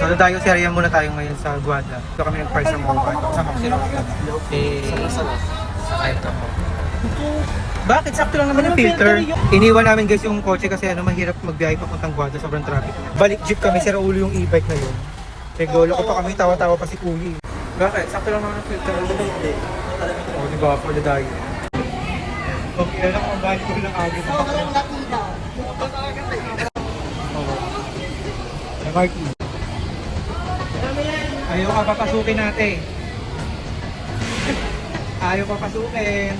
So, dadayo si Arian muna tayo ngayon sa Guada. Ito kami nag-park sa Mowat. Sama ko si Rocky. Sa ito. Bakit? Sakto lang naman yung filter. Iniwan namin guys yung kotse kasi mahirap magbiyahe papuntang Guada. Sobrang traffic. Balik jeep kami, sira ulo yung e-bike na yun. Naglolo ko pa kami, tawa-tawa pa si Kuli. Bakit? Sakto lang naman yung filter. O, diba? For the diet. Okay, alam ko ang balik ko lang agad. Marky. Ayaw ka papasukin natin. Ayaw papasukin.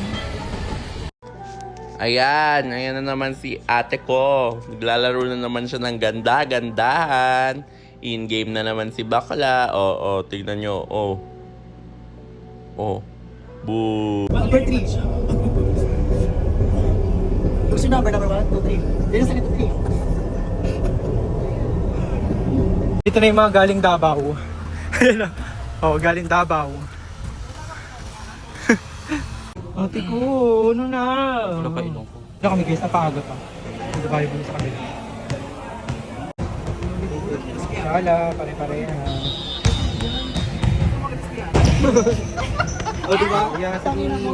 Ayan na naman si ate ko. Naglalaro na naman siya ng ganda-gandahan. In-game na naman si bakla. Oo, tignan nyo. Boo. Number 3. Gusto number 1, 2, 3. Dito sa 3. Dito na yung mga galing Davao. Ayan na. Oh, galing Davao. Ate ko, ano na? Wala pa ilong ko. Wala kami guys, napaaga pa. Hindi ba yung sa kabila? Wala, pare-pareha. O diba? Yeah, sabi ni...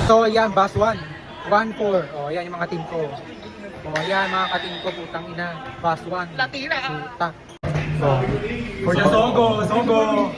So, ayan, bus 1. 1-4. O, ayan yung mga team ko. O, ayan, mga ka-team ko, putang ina. Bus 1. Latira! Puta. So, for the Sogo! Sogo!